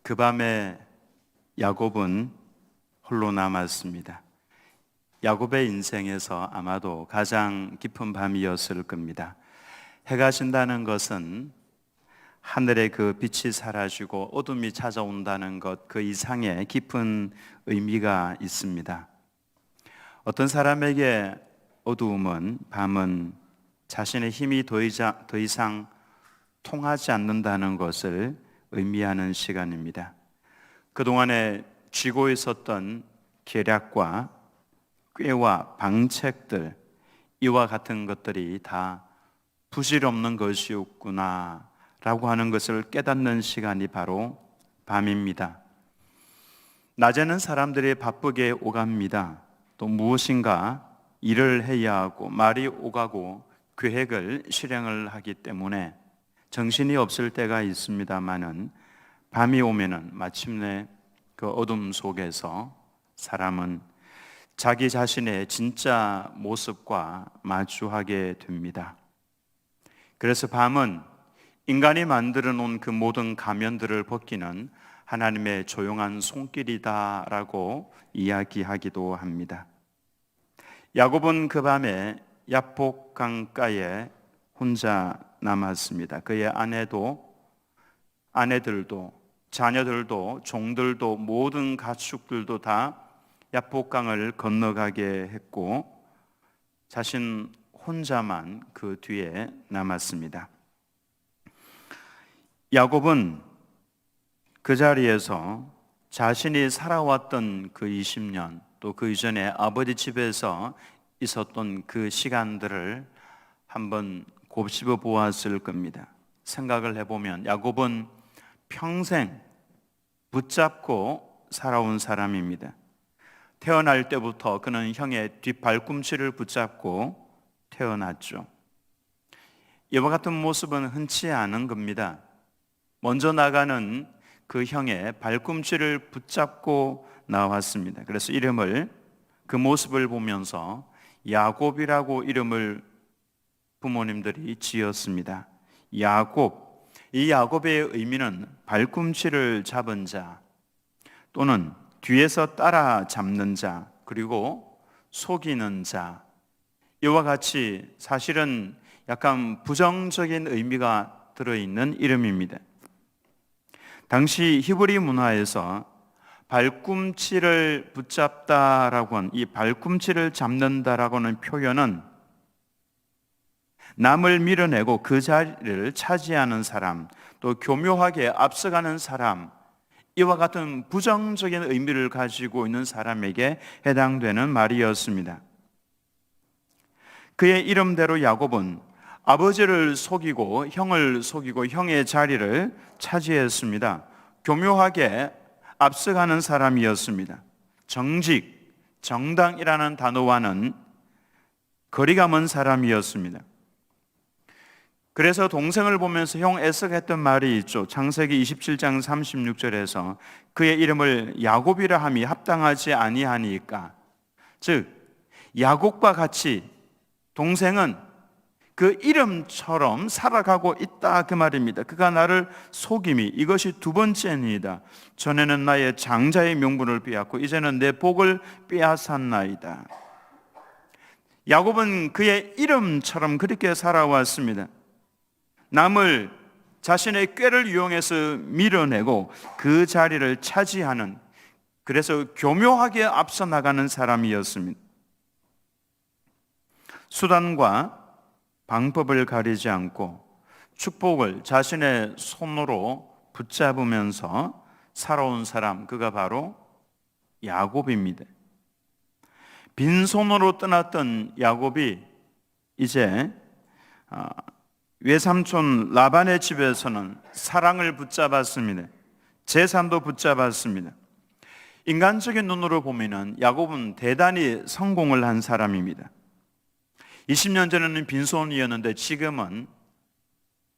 그 밤에 야곱은 홀로 남았습니다. 야곱의 인생에서 아마도 가장 깊은 밤이었을 겁니다. 해가 진다는 것은 하늘의 그 빛이 사라지고 어둠이 찾아온다는 것, 그 이상의 깊은 의미가 있습니다. 어떤 사람에게 어두움은, 밤은 자신의 힘이 더 이상 통하지 않는다는 것을 의미하는 시간입니다. 그동안에 쥐고 있었던 계략과 꾀와 방책들, 이와 같은 것들이 다 부질없는 것이었구나 라고 하는 것을 깨닫는 시간이 바로 밤입니다. 낮에는 사람들이 바쁘게 오갑니다. 또 무엇인가 일을 해야 하고 말이 오가고 계획을 실행을 하기 때문에 정신이 없을 때가 있습니다만은 밤이 오면은 마침내 그 어둠 속에서 사람은 자기 자신의 진짜 모습과 마주하게 됩니다. 그래서 밤은 인간이 만들어 놓은 그 모든 가면들을 벗기는 하나님의 조용한 손길이다라고 이야기하기도 합니다. 야곱은 그 밤에 야복 강가에 혼자 남았습니다. 그의 아내들도 자녀들도 종들도 모든 가축들도 다 야복강을 건너가게 했고 자신 혼자만 그 뒤에 남았습니다. 야곱은 그 자리에서 자신이 살아왔던 그 20년 또 그 이전에 아버지 집에서 있었던 그 시간들을 한번 곱씹어 보았을 겁니다. 생각을 해보면 야곱은 평생 붙잡고 살아온 사람입니다. 태어날 때부터 그는 형의 뒷발꿈치를 붙잡고 태어났죠. 이와 같은 모습은 흔치 않은 겁니다. 먼저 나가는 그 형의 발꿈치를 붙잡고 나왔습니다. 그래서 그 모습을 보면서 야곱이라고 이름을 부모님들이 지었습니다. 야곱, 이 야곱의 의미는 발꿈치를 잡은 자 또는 뒤에서 따라잡는 자 그리고 속이는 자, 이와 같이 사실은 약간 부정적인 의미가 들어있는 이름입니다. 당시 히브리 문화에서 발꿈치를 붙잡다라고 하는 이 발꿈치를 잡는다라고 하는 표현은 남을 밀어내고 그 자리를 차지하는 사람, 또 교묘하게 앞서가는 사람, 이와 같은 부정적인 의미를 가지고 있는 사람에게 해당되는 말이었습니다. 그의 이름대로 야곱은 아버지를 속이고 형을 속이고 형의 자리를 차지했습니다. 교묘하게 앞서가는 사람이었습니다. 정직, 정당이라는 단어와는 거리가 먼 사람이었습니다. 그래서 동생을 보면서 형 에서가 했던 말이 있죠. 창세기 27장 36절에서 그의 이름을 야곱이라 함이 합당하지 아니하니까, 즉 야곱과 같이 동생은 그 이름처럼 살아가고 있다 그 말입니다. 그가 나를 속임이 이것이 두 번째니이다. 전에는 나의 장자의 명분을 빼앗고 이제는 내 복을 빼앗았나이다. 야곱은 그의 이름처럼 그렇게 살아왔습니다. 남을 자신의 꾀를 이용해서 밀어내고 그 자리를 차지하는, 그래서 교묘하게 앞서 나가는 사람이었습니다. 수단과 방법을 가리지 않고 축복을 자신의 손으로 붙잡으면서 살아온 사람, 그가 바로 야곱입니다. 빈손으로 떠났던 야곱이 이제 외삼촌 라반의 집에서는 사랑을 붙잡았습니다. 재산도 붙잡았습니다. 인간적인 눈으로 보면 야곱은 대단히 성공을 한 사람입니다. 20년 전에는 빈손이었는데 지금은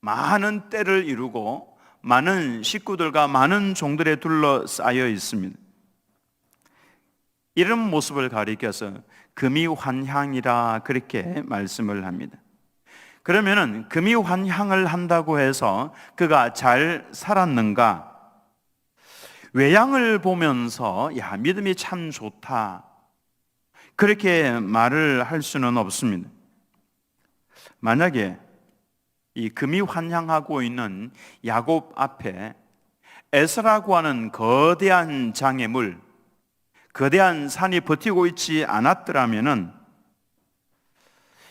많은 떼를 이루고 많은 식구들과 많은 종들에 둘러싸여 있습니다. 이런 모습을 가리켜서 금이환향이라 그렇게 말씀을 합니다. 그러면은 금이환향을 한다고 해서 그가 잘 살았는가? 외양을 보면서 야, 믿음이 참 좋다, 그렇게 말을 할 수는 없습니다. 만약에 이 금이 환향하고 있는 야곱 앞에 에서라고 하는 거대한 장애물, 거대한 산이 버티고 있지 않았더라면은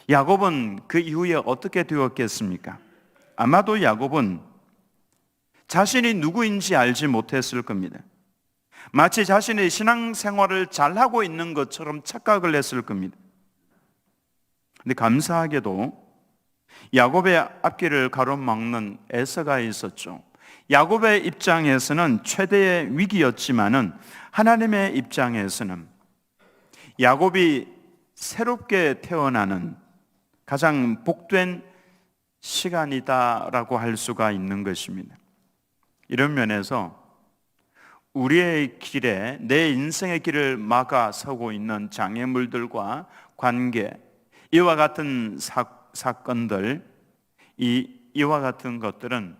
야곱은 그 이후에 어떻게 되었겠습니까? 아마도 야곱은 자신이 누구인지 알지 못했을 겁니다. 마치 자신의 신앙생활을 잘하고 있는 것처럼 착각을 했을 겁니다. 근데 감사하게도 야곱의 앞길을 가로막는 에서가 있었죠. 야곱의 입장에서는 최대의 위기였지만은 하나님의 입장에서는 야곱이 새롭게 태어나는 가장 복된 시간이다라고 할 수가 있는 것입니다. 이런 면에서 우리의 길에, 내 인생의 길을 막아서고 있는 장애물들과 관계, 이와 같은 사건들, 이와 같은 것들은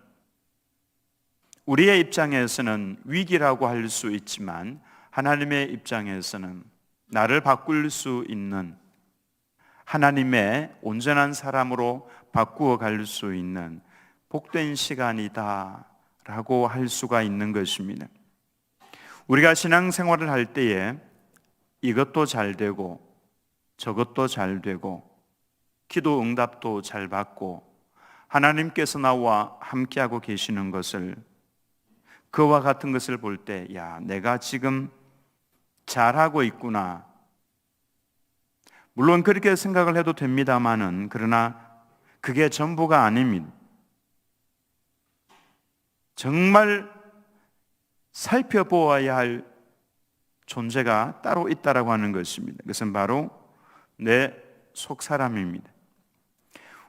우리의 입장에서는 위기라고 할 수 있지만 하나님의 입장에서는 나를 바꿀 수 있는, 하나님의 온전한 사람으로 바꾸어 갈 수 있는 복된 시간이다 라고 할 수가 있는 것입니다. 우리가 신앙생활을 할 때에 이것도 잘 되고 저것도 잘 되고 기도 응답도 잘 받고 하나님께서 나와 함께하고 계시는 것을, 그와 같은 것을 볼 때 야, 내가 지금 잘하고 있구나, 물론 그렇게 생각을 해도 됩니다마는 그러나 그게 전부가 아닙니다. 정말 살펴보아야 할 존재가 따로 있다라고 하는 것입니다. 그것은 바로 내 속사람입니다.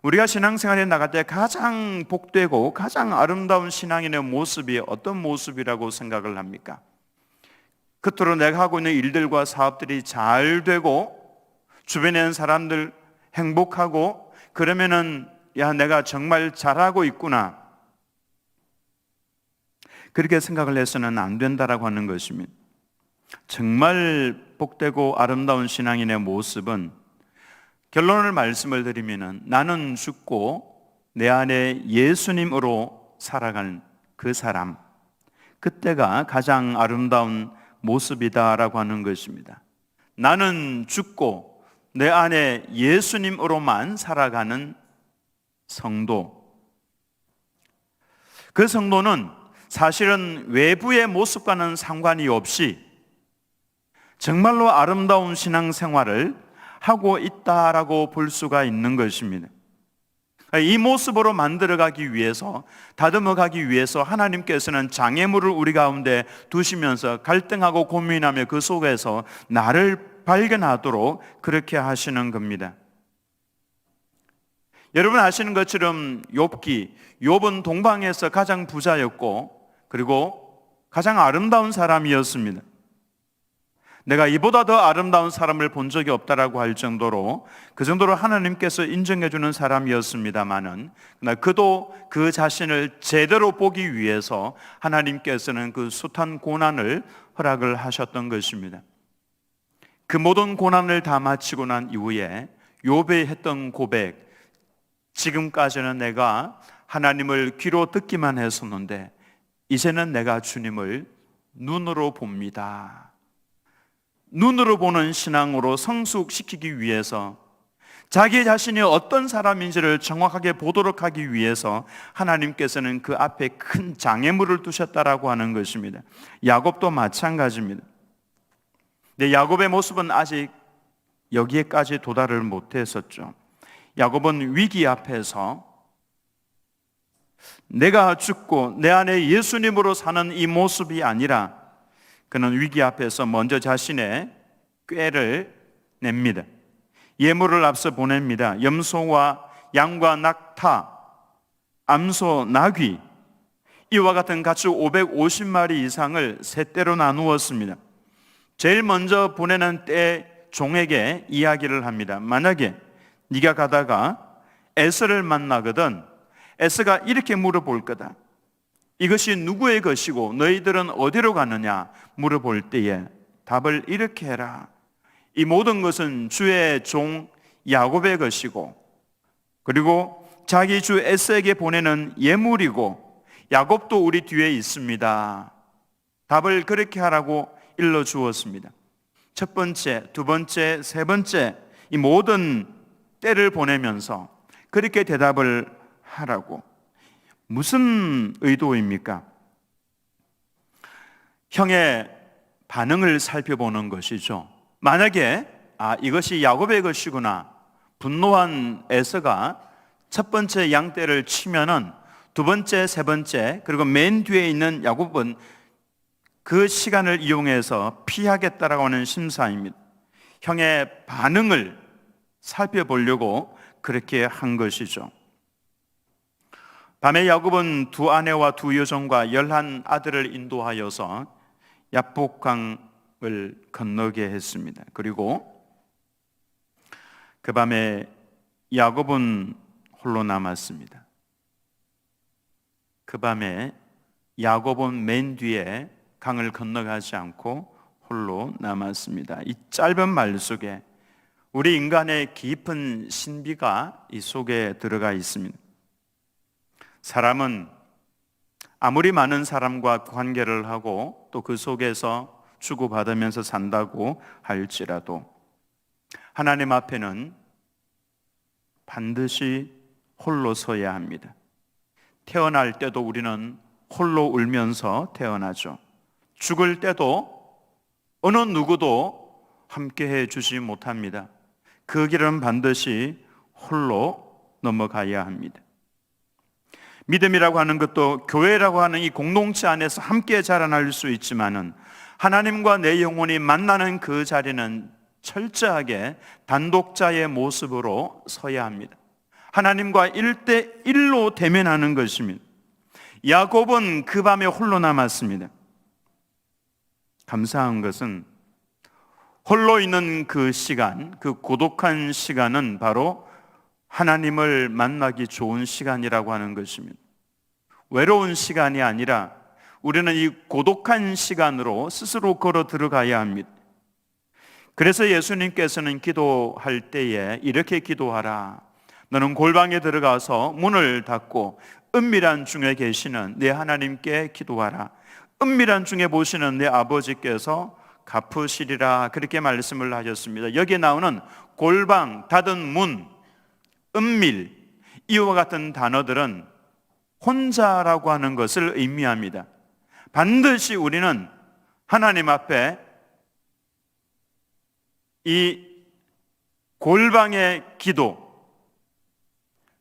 우리가 신앙생활에 나갈 때 가장 복되고 가장 아름다운 신앙인의 모습이 어떤 모습이라고 생각을 합니까? 겉으로 내가 하고 있는 일들과 사업들이 잘 되고 주변에 있는 사람들 행복하고 그러면은 야, 내가 정말 잘하고 있구나, 그렇게 생각을 해서는 안 된다라고 하는 것입니다. 정말 복되고 아름다운 신앙인의 모습은, 결론을 말씀을 드리면은 나는 죽고 내 안에 예수님으로 살아가는 그 사람, 그때가 가장 아름다운 모습이다라고 하는 것입니다. 나는 죽고 내 안에 예수님으로만 살아가는 성도, 그 성도는 사실은 외부의 모습과는 상관이 없이 정말로 아름다운 신앙생활을 하고 있다라고 볼 수가 있는 것입니다. 이 모습으로 만들어가기 위해서, 다듬어가기 위해서 하나님께서는 장애물을 우리 가운데 두시면서 갈등하고 고민하며 그 속에서 나를 발견하도록 그렇게 하시는 겁니다. 여러분 아시는 것처럼 욥은 동방에서 가장 부자였고 그리고 가장 아름다운 사람이었습니다. 내가 이보다 더 아름다운 사람을 본 적이 없다라고 할 정도로, 그 정도로 하나님께서 인정해 주는 사람이었습니다마는 그도 그 자신을 제대로 보기 위해서 하나님께서는 그 숱한 고난을 허락을 하셨던 것입니다. 그 모든 고난을 다 마치고 난 이후에 욥이 했던 고백, 지금까지는 내가 하나님을 귀로 듣기만 했었는데 이제는 내가 주님을 눈으로 봅니다. 눈으로 보는 신앙으로 성숙시키기 위해서, 자기 자신이 어떤 사람인지를 정확하게 보도록 하기 위해서 하나님께서는 그 앞에 큰 장애물을 두셨다라고 하는 것입니다. 야곱도 마찬가지입니다. 근데 야곱의 모습은 아직 여기에까지 도달을 못했었죠. 야곱은 위기 앞에서 내가 죽고 내 안에 예수님으로 사는 이 모습이 아니라, 그는 위기 앞에서 먼저 자신의 꾀를 냅니다. 예물을 앞서 보냅니다. 염소와 양과 낙타, 암소, 나귀, 이와 같은 가축 550마리 이상을 세 떼로 나누었습니다. 제일 먼저 보내는 떼 종에게 이야기를 합니다. 만약에 네가 가다가 에서를 만나거든 에서가 이렇게 물어볼 거다. 이것이 누구의 것이고 너희들은 어디로 가느냐 물어볼 때에 답을 이렇게 해라. 이 모든 것은 주의 종 야곱의 것이고, 그리고 자기 주 에서에게 보내는 예물이고, 야곱도 우리 뒤에 있습니다. 답을 그렇게 하라고 일러 주었습니다. 첫 번째, 두 번째, 세 번째 이 모든 때를 보내면서 그렇게 대답을 하라고. 무슨 의도입니까? 형의 반응을 살펴보는 것이죠. 만약에 이것이 야곱의 것이구나, 분노한 에서가 첫 번째 양떼를 치면은 두 번째, 세 번째, 그리고 맨 뒤에 있는 야곱은 그 시간을 이용해서 피하겠다라고 하는 심사입니다. 형의 반응을 살펴보려고 그렇게 한 것이죠. 밤에 야곱은 두 아내와 두 여종과 11 아들을 인도하여서 야복강을 건너게 했습니다. 그리고 그 밤에 야곱은 홀로 남았습니다. 그 밤에 야곱은 맨 뒤에 강을 건너가지 않고 홀로 남았습니다. 이 짧은 말 속에 우리 인간의 깊은 신비가 이 속에 들어가 있습니다. 사람은 아무리 많은 사람과 관계를 하고 또 그 속에서 주고받으면서 산다고 할지라도 하나님 앞에는 반드시 홀로 서야 합니다. 태어날 때도 우리는 홀로 울면서 태어나죠. 죽을 때도 어느 누구도 함께해 주지 못합니다. 그 길은 반드시 홀로 넘어가야 합니다. 믿음이라고 하는 것도 교회라고 하는 이 공동체 안에서 함께 자라날 수 있지만은 하나님과 내 영혼이 만나는 그 자리는 철저하게 단독자의 모습으로 서야 합니다. 하나님과 1대1로 대면하는 것입니다. 야곱은 그 밤에 홀로 남았습니다. 감사한 것은 홀로 있는 그 시간, 그 고독한 시간은 바로 하나님을 만나기 좋은 시간이라고 하는 것입니다. 외로운 시간이 아니라 우리는 이 고독한 시간으로 스스로 걸어 들어가야 합니다. 그래서 예수님께서는 기도할 때에 이렇게 기도하라. 너는 골방에 들어가서 문을 닫고 은밀한 중에 계시는 내 하나님께 기도하라. 은밀한 중에 보시는 내 아버지께서 갚으시리라. 그렇게 말씀을 하셨습니다. 여기에 나오는 골방, 닫은 문, 은밀, 이와 같은 단어들은 혼자라고 하는 것을 의미합니다. 반드시 우리는 하나님 앞에 이 골방의 기도,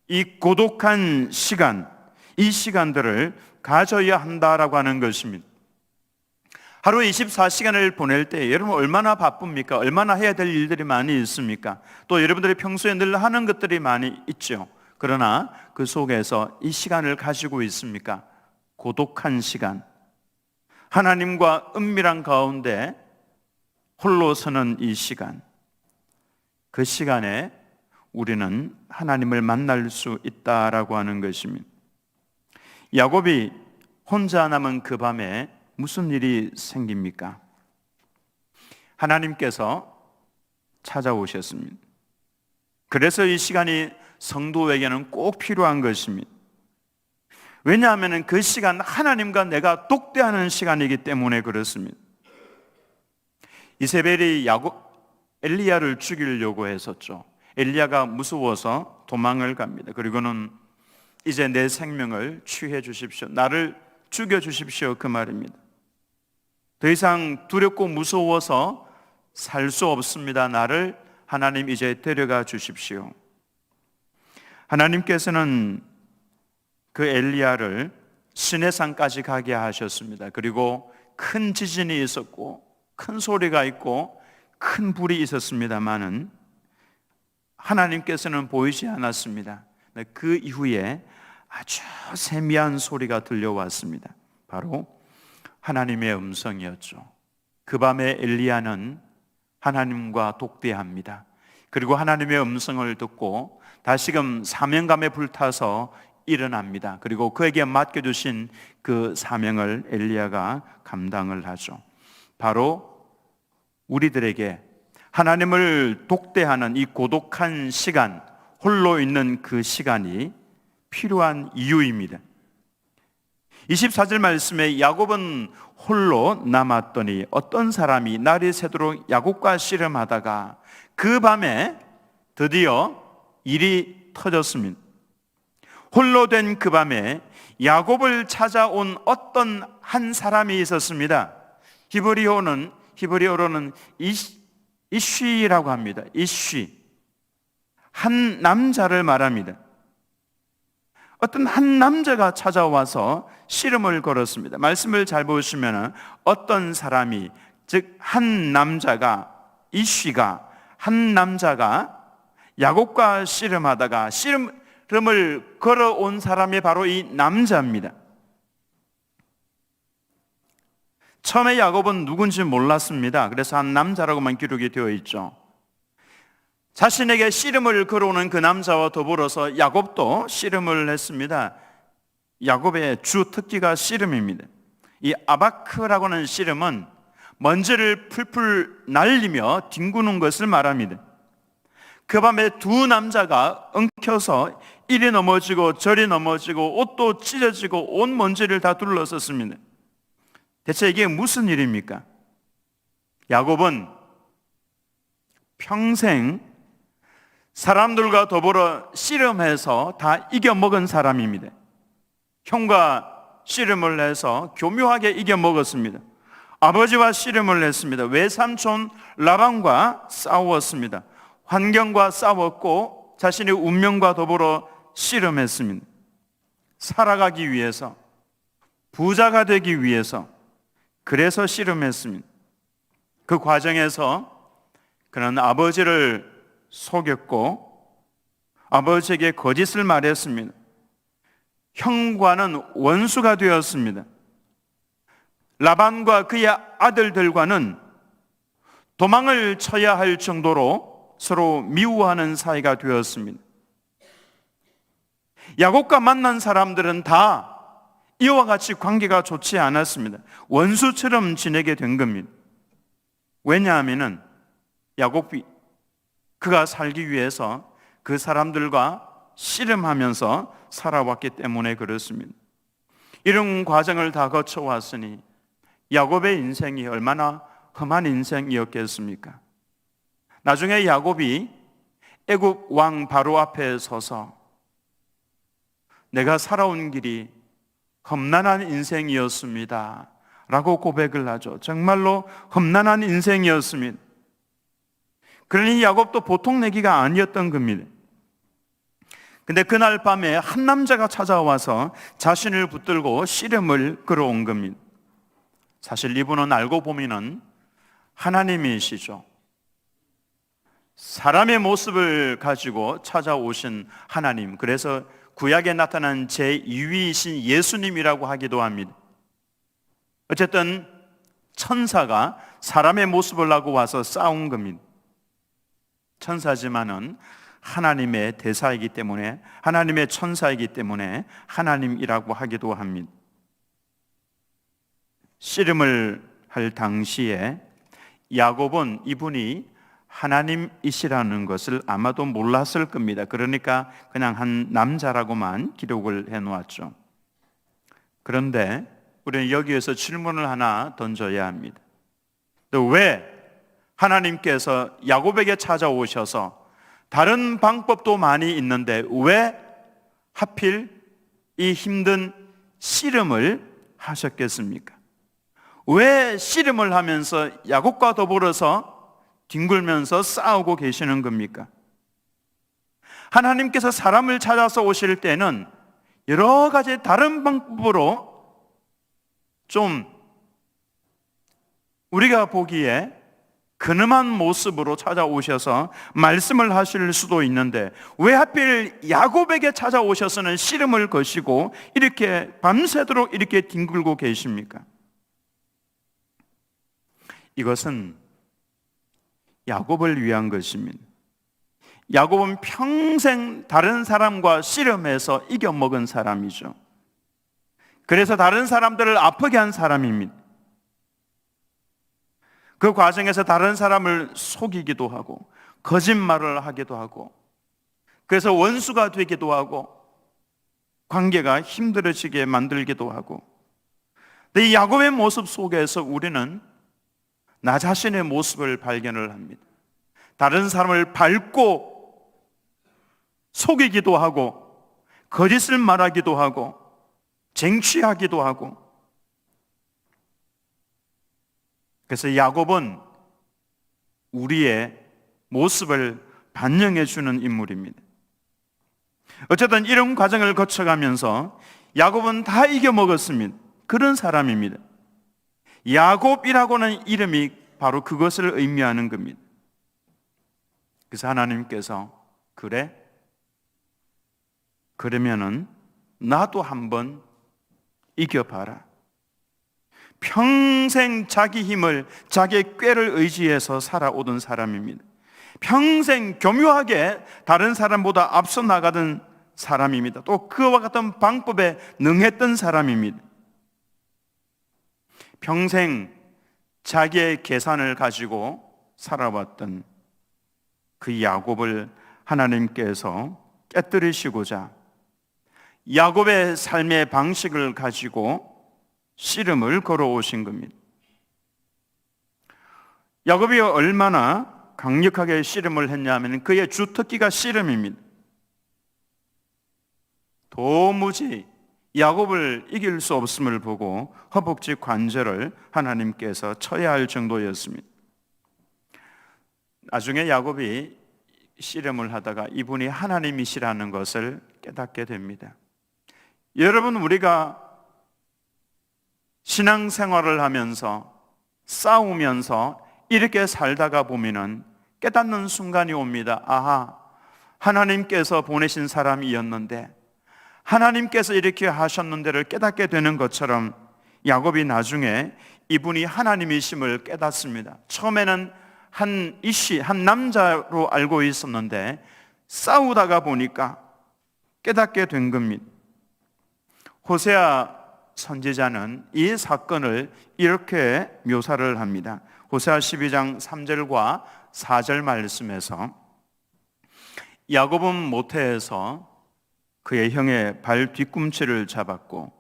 이 고독한 시간, 이 시간들을 가져야 한다라고 하는 것입니다. 하루에 24시간을 보낼 때 여러분 얼마나 바쁩니까? 얼마나 해야 될 일들이 많이 있습니까? 또 여러분들이 평소에 늘 하는 것들이 많이 있죠. 그러나 그 속에서 이 시간을 가지고 있습니까? 고독한 시간, 하나님과 은밀한 가운데 홀로 서는 이 시간, 그 시간에 우리는 하나님을 만날 수 있다라고 하는 것입니다. 야곱이 혼자 남은 그 밤에 무슨 일이 생깁니까? 하나님께서 찾아오셨습니다. 그래서 이 시간이 성도에게는 꼭 필요한 것입니다. 왜냐하면 그 시간 하나님과 내가 독대하는 시간이기 때문에 그렇습니다. 이세벨이 엘리야를 죽이려고 했었죠. 엘리야가 무서워서 도망을 갑니다. 그리고는 이제 내 생명을 취해 주십시오. 나를 죽여 주십시오. 그 말입니다. 더 이상 두렵고 무서워서 살 수 없습니다. 나를 하나님 이제 데려가 주십시오. 하나님께서는 그 엘리야를 시내산까지 가게 하셨습니다. 그리고 큰 지진이 있었고 큰 소리가 있고 큰 불이 있었습니다마는 하나님께서는 보이지 않았습니다. 그 이후에 아주 세미한 소리가 들려왔습니다. 바로 하나님의 음성이었죠. 그 밤에 엘리야는 하나님과 독대합니다. 그리고 하나님의 음성을 듣고 다시금 사명감에 불타서 일어납니다. 그리고 그에게 맡겨주신 그 사명을 엘리야가 감당을 하죠. 바로 우리들에게 하나님을 독대하는 이 고독한 시간, 홀로 있는 그 시간이 필요한 이유입니다. 24절 말씀에 야곱은 홀로 남았더니 어떤 사람이 날이 새도록 야곱과 씨름하다가 그 밤에 드디어 일이 터졌습니다. 홀로 된 그 밤에 야곱을 찾아온 어떤 한 사람이 있었습니다. 히브리어로는 이쉬라고 합니다. 이쉬. 한 남자를 말합니다. 어떤 한 남자가 찾아와서 씨름을 걸었습니다. 말씀을 잘 보시면 어떤 사람이, 즉 한 남자가, 이쉬가, 한 남자가 야곱과 씨름하다가 씨름을 걸어온 사람이 바로 이 남자입니다. 처음에 야곱은 누군지 몰랐습니다. 그래서 한 남자라고만 기록이 되어 있죠. 자신에게 씨름을 걸어오는 그 남자와 더불어서 야곱도 씨름을 했습니다. 야곱의 주 특기가 씨름입니다. 이 아바크라고 하는 씨름은 먼지를 풀풀 날리며 뒹구는 것을 말합니다. 그 밤에 두 남자가 엉켜서 이리 넘어지고 저리 넘어지고 옷도 찢어지고 온 먼지를 다 둘러섰습니다. 대체 이게 무슨 일입니까? 야곱은 평생 사람들과 더불어 씨름해서 다 이겨먹은 사람입니다. 형과 씨름을 해서 교묘하게 이겨먹었습니다. 아버지와 씨름을 했습니다. 외삼촌 라반과 싸웠습니다. 환경과 싸웠고 자신의 운명과 더불어 씨름했습니다. 살아가기 위해서, 부자가 되기 위해서, 그래서 씨름했습니다. 그 과정에서 그는 아버지를 속였고 아버지에게 거짓을 말했습니다. 형과는 원수가 되었습니다. 라반과 그의 아들들과는 도망을 쳐야 할 정도로 서로 미워하는 사이가 되었습니다. 야곱과 만난 사람들은 다 이와 같이 관계가 좋지 않았습니다. 원수처럼 지내게 된 겁니다. 왜냐하면 야곱이 그가 살기 위해서 그 사람들과 씨름하면서 살아왔기 때문에 그렇습니다. 이런 과정을 다 거쳐왔으니 야곱의 인생이 얼마나 험한 인생이었겠습니까? 나중에 야곱이 애굽 왕 바로 앞에 서서 내가 살아온 길이 험난한 인생이었습니다 라고 고백을 하죠. 정말로 험난한 인생이었습니다. 그러니 야곱도 보통 내기가 아니었던 겁니다. 근데 그날 밤에 한 남자가 찾아와서 자신을 붙들고 씨름을 걸어온 겁니다. 사실 이분은 알고 보면은 하나님이시죠. 사람의 모습을 가지고 찾아오신 하나님, 그래서 구약에 나타난 제2위이신 예수님이라고 하기도 합니다. 어쨌든 천사가 사람의 모습을 하고 와서 싸운 겁니다. 천사지만은 하나님의 대사이기 때문에, 하나님의 천사이기 때문에 하나님이라고 하기도 합니다. 씨름을 할 당시에 야곱은 이분이 하나님이시라는 것을 아마도 몰랐을 겁니다. 그러니까 그냥 한 남자라고만 기록을 해놓았죠. 그런데 우리는 여기에서 질문을 하나 던져야 합니다. 왜 하나님께서 야곱에게 찾아오셔서 다른 방법도 많이 있는데 왜 하필 이 힘든 씨름을 하셨겠습니까? 왜 씨름을 하면서 야곱과 더불어서 뒹굴면서 싸우고 계시는 겁니까? 하나님께서 사람을 찾아서 오실 때는 여러 가지 다른 방법으로 좀 우리가 보기에 근엄한 모습으로 찾아오셔서 말씀을 하실 수도 있는데 왜 하필 야곱에게 찾아오셔서는 씨름을 거시고 이렇게 밤새도록 이렇게 뒹굴고 계십니까? 이것은 야곱을 위한 것입니다. 야곱은 평생 다른 사람과 씨름해서 이겨먹은 사람이죠. 그래서 다른 사람들을 아프게 한 사람입니다. 그 과정에서 다른 사람을 속이기도 하고 거짓말을 하기도 하고, 그래서 원수가 되기도 하고 관계가 힘들어지게 만들기도 하고. 근데 이 야곱의 모습 속에서 우리는 나 자신의 모습을 발견을 합니다. 다른 사람을 밟고 속이기도 하고 거짓을 말하기도 하고 쟁취하기도 하고. 그래서 야곱은 우리의 모습을 반영해 주는 인물입니다. 어쨌든 이런 과정을 거쳐가면서 야곱은 다 이겨먹었습니다. 그런 사람입니다. 야곱이라고는 이름이 바로 그것을 의미하는 겁니다. 그래서 하나님께서 그래? 그러면은 나도 한번 이겨봐라. 평생 자기 힘을, 자기의 꾀를 의지해서 살아오던 사람입니다. 평생 교묘하게 다른 사람보다 앞서 나가던 사람입니다. 또 그와 같은 방법에 능했던 사람입니다. 평생 자기의 계산을 가지고 살아왔던 그 야곱을 하나님께서 깨뜨리시고자 야곱의 삶의 방식을 가지고 씨름을 걸어오신 겁니다. 야곱이 얼마나 강력하게 씨름을 했냐면 그의 주특기가 씨름입니다. 도무지 야곱을 이길 수 없음을 보고 허벅지 관절을 하나님께서 쳐야 할 정도였습니다. 나중에 야곱이 씨름을 하다가 이분이 하나님이시라는 것을 깨닫게 됩니다. 여러분, 우리가 신앙생활을 하면서 싸우면서 이렇게 살다가 보면은 깨닫는 순간이 옵니다. 아하, 하나님께서 보내신 사람이었는데, 하나님께서 이렇게 하셨는데를 깨닫게 되는 것처럼 야곱이 나중에 이분이 하나님이심을 깨닫습니다. 처음에는 한 남자로 알고 있었는데 싸우다가 보니까 깨닫게 된 겁니다. 호세아 선지자는 이 사건을 이렇게 묘사를 합니다. 호세아 12장 3절과 4절 말씀에서 야곱은 모태에서 그의 형의 발 뒤꿈치를 잡았고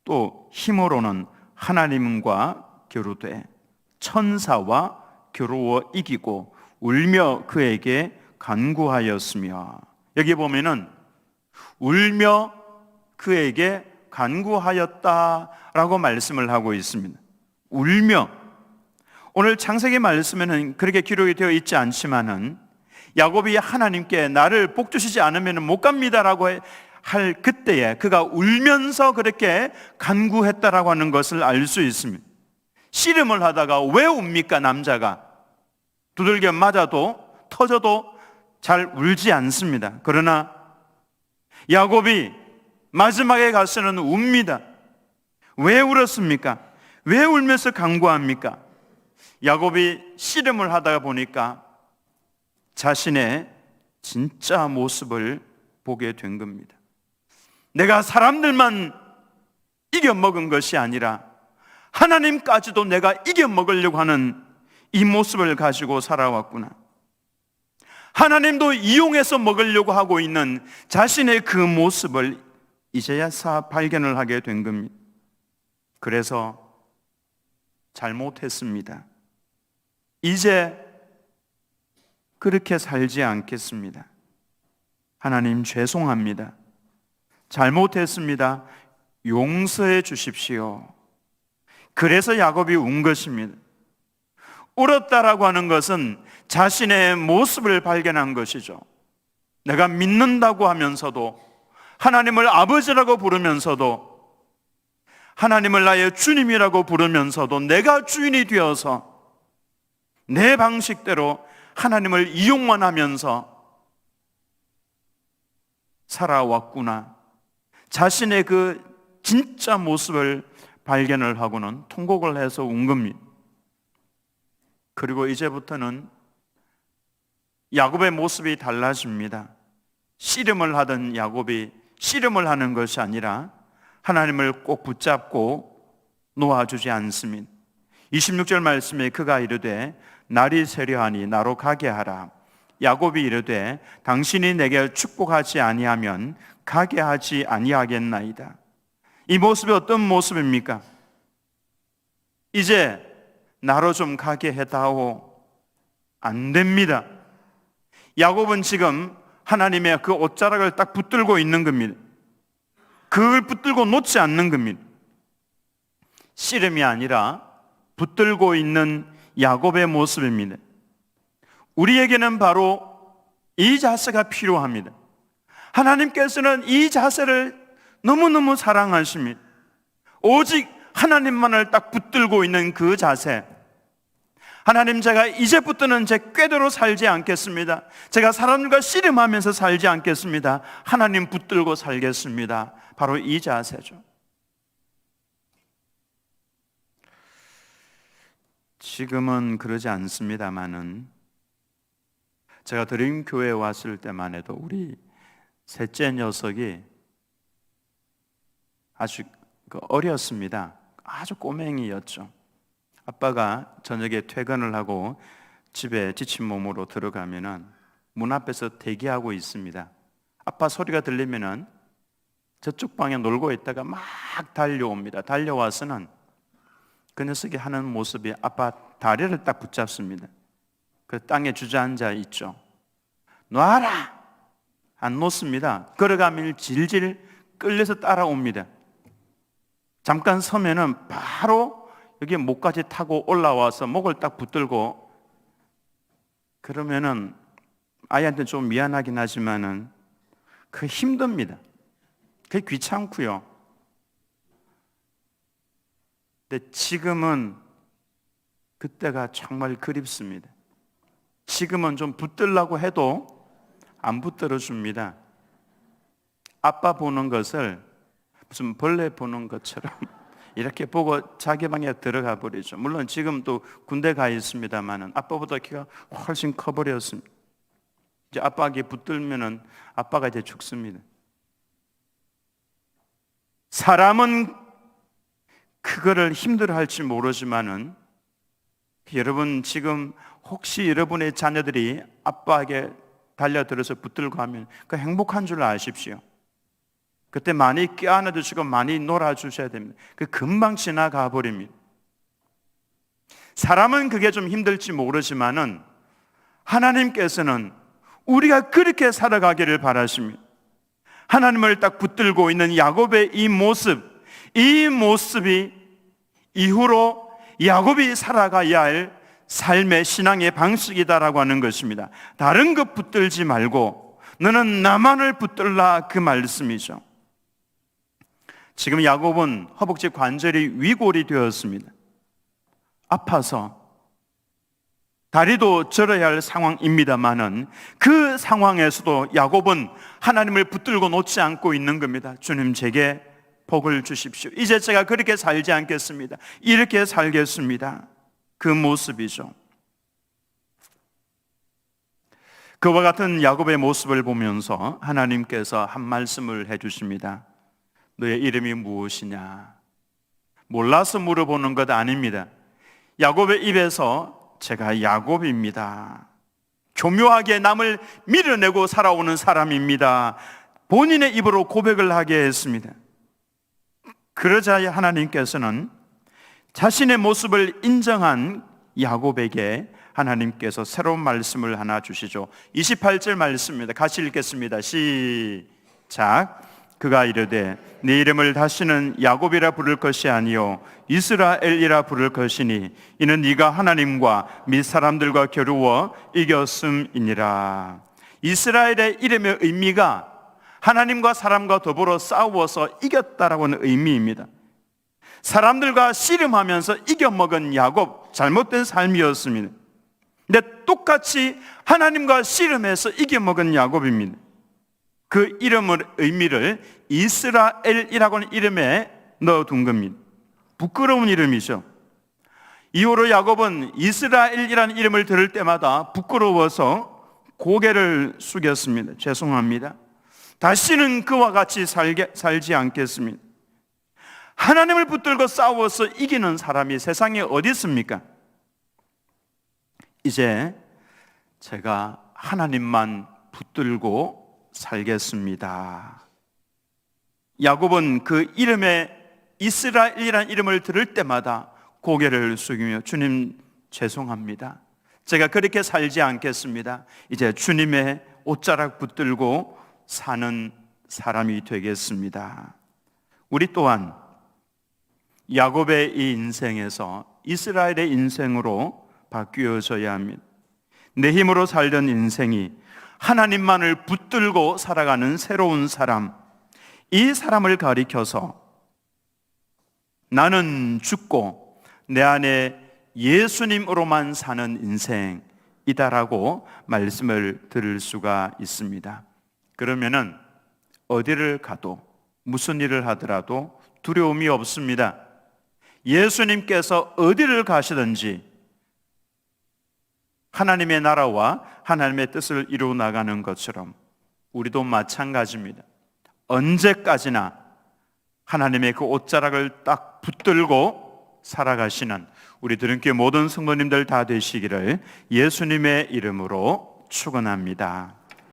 또 힘으로는 하나님과 겨루되 천사와 겨루어 이기고 울며 그에게 간구하였으며, 여기 보면은 울며 그에게 간구하였다라고 말씀을 하고 있습니다. 울며. 오늘 창세기 말씀에는 그렇게 기록이 되어 있지 않지만은 야곱이 하나님께 나를 복 주시지 않으면 못 갑니다라고 할 그때에 그가 울면서 그렇게 간구했다라고 하는 것을 알 수 있습니다. 씨름을 하다가 왜 웁니까? 남자가 두들겨 맞아도 터져도 잘 울지 않습니다. 그러나 야곱이 마지막에 가서는 웁니다. 왜 울었습니까? 왜 울면서 간구합니까? 야곱이 씨름을 하다가 보니까 자신의 진짜 모습을 보게 된 겁니다. 내가 사람들만 이겨먹은 것이 아니라 하나님까지도 내가 이겨먹으려고 하는 이 모습을 가지고 살아왔구나. 하나님도 이용해서 먹으려고 하고 있는 자신의 그 모습을 이제야 발견을 하게 된 겁니다. 그래서 잘못했습니다. 이제 그렇게 살지 않겠습니다. 하나님 죄송합니다. 잘못했습니다. 용서해 주십시오. 그래서 야곱이 운 것입니다. 울었다라고 하는 것은 자신의 모습을 발견한 것이죠. 내가 믿는다고 하면서도, 하나님을 아버지라고 부르면서도, 하나님을 나의 주님이라고 부르면서도 내가 주인이 되어서 내 방식대로 하나님을 이용만 하면서 살아왔구나. 자신의 그 진짜 모습을 발견을 하고는 통곡을 해서 운 겁니다. 그리고 이제부터는 야곱의 모습이 달라집니다. 씨름을 하던 야곱이 씨름을 하는 것이 아니라 하나님을 꼭 붙잡고 놓아주지 않습니다. 26절 말씀에 그가 이르되 날이 새려하니 나로 가게 하라. 야곱이 이르되 당신이 내게 축복하지 아니하면 가게 하지 아니하겠나이다. 이 모습이 어떤 모습입니까? 이제 나로 좀 가게 해다오. 안 됩니다. 야곱은 지금 하나님의 그 옷자락을 딱 붙들고 있는 겁니다. 그걸 붙들고 놓지 않는 겁니다. 씨름이 아니라 붙들고 있는 야곱의 모습입니다. 우리에게는 바로 이 자세가 필요합니다. 하나님께서는 이 자세를 너무너무 사랑하십니다. 오직 하나님만을 딱 붙들고 있는 그 자세. 하나님, 제가 이제부터는 제 꾀대로 살지 않겠습니다. 제가 사람과 씨름하면서 살지 않겠습니다. 하나님 붙들고 살겠습니다. 바로 이 자세죠. 지금은 그러지 않습니다만은 제가 드림교회에 왔을 때만 해도 우리 셋째 녀석이 아주 어렸습니다. 아주 꼬맹이였죠. 아빠가 저녁에 퇴근을 하고 집에 지친 몸으로 들어가면은 문 앞에서 대기하고 있습니다. 아빠 소리가 들리면은 저쪽 방에 놀고 있다가 막 달려옵니다. 달려와서는 그 녀석이 하는 모습이 아빠 다리를 딱 붙잡습니다. 그 땅에 주저앉아 있죠. 놔라! 안 놓습니다. 걸어가면 질질 끌려서 따라옵니다. 잠깐 서면은 바로 여기 목까지 타고 올라와서 목을 딱 붙들고, 그러면은 아이한테 좀 미안하긴 하지만은 그 힘듭니다. 그게 귀찮고요. 근데 지금은 그때가 정말 그립습니다. 지금은 좀 붙들려고 해도 안 붙들어 줍니다. 아빠 보는 것을 무슨 벌레 보는 것처럼 이렇게 보고 자기 방에 들어가 버리죠. 물론 지금 또 군대 가 있습니다만은 아빠보다 키가 훨씬 커 버렸습니다. 이제 아빠에게 붙들면은 아빠가 이제 죽습니다. 사람은 그거를 힘들어할지 모르지만은 여러분, 지금 혹시 여러분의 자녀들이 아빠에게 달려들어서 붙들고 하면 그 행복한 줄 아십시오. 그때 많이 껴안아주시고 많이 놀아주셔야 됩니다. 그 금방 지나가 버립니다. 사람은 그게 좀 힘들지 모르지만은 하나님께서는 우리가 그렇게 살아가기를 바라십니다. 하나님을 딱 붙들고 있는 야곱의 이 모습이 이후로 야곱이 살아가야 할 삶의 신앙의 방식이다라고 하는 것입니다. 다른 것 붙들지 말고 너는 나만을 붙들라, 그 말씀이죠. 지금 야곱은 허벅지 관절이 위골이 되었습니다. 아파서 다리도 절어야 할 상황입니다만은 그 상황에서도 야곱은 하나님을 붙들고 놓지 않고 있는 겁니다. 주님, 제게 복을 주십시오. 이제 제가 그렇게 살지 않겠습니다. 이렇게 살겠습니다. 그 모습이죠. 그와 같은 야곱의 모습을 보면서 하나님께서 한 말씀을 해주십니다. 너의 이름이 무엇이냐? 몰라서 물어보는 것 아닙니다. 야곱의 입에서 제가 야곱입니다. 교묘하게 남을 밀어내고 살아오는 사람입니다. 본인의 입으로 고백을 하게 했습니다. 그러자 하나님께서는 자신의 모습을 인정한 야곱에게 하나님께서 새로운 말씀을 하나 주시죠. 28절 말씀입니다. 같이 읽겠습니다. 시작. 그가 이르되 네 이름을 다시는 야곱이라 부를 것이 아니요 이스라엘이라 부를 것이니 이는 네가 하나님과 및 사람들과 겨루어 이겼음이니라. 이스라엘의 이름의 의미가 하나님과 사람과 더불어 싸워서 이겼다라고 하는 의미입니다. 사람들과 씨름하면서 이겨먹은 야곱, 잘못된 삶이었습니다. 근데 똑같이 하나님과 씨름해서 이겨먹은 야곱입니다. 그 이름의 의미를 이스라엘이라고 하는 이름에 넣어둔 겁니다. 부끄러운 이름이죠. 이후로 야곱은 이스라엘이라는 이름을 들을 때마다 부끄러워서 고개를 숙였습니다. 죄송합니다. 다시는 그와 같이 살지 않겠습니다. 하나님을 붙들고 싸워서 이기는 사람이 세상에 어디 있습니까? 이제 제가 하나님만 붙들고 살겠습니다. 야곱은 그 이름에 이스라엘이라는 이름을 들을 때마다 고개를 숙이며 주님 죄송합니다. 제가 그렇게 살지 않겠습니다. 이제 주님의 옷자락 붙들고 사는 사람이 되겠습니다. 우리 또한 야곱의 이 인생에서 이스라엘의 인생으로 바뀌어져야 합니다. 내 힘으로 살던 인생이 하나님만을 붙들고 살아가는 새로운 사람, 이 사람을 가리켜서 나는 죽고 내 안에 예수님으로만 사는 인생이다라고 말씀을 들을 수가 있습니다. 그러면은 어디를 가도 무슨 일을 하더라도 두려움이 없습니다. 예수님께서 어디를 가시든지 하나님의 나라와 하나님의 뜻을 이루어 나가는 것처럼 우리도 마찬가지입니다. 언제까지나 하나님의 그 옷자락을 딱 붙들고 살아가시는 우리 들은교회 모든 성도님들 다 되시기를 예수님의 이름으로 축원합니다.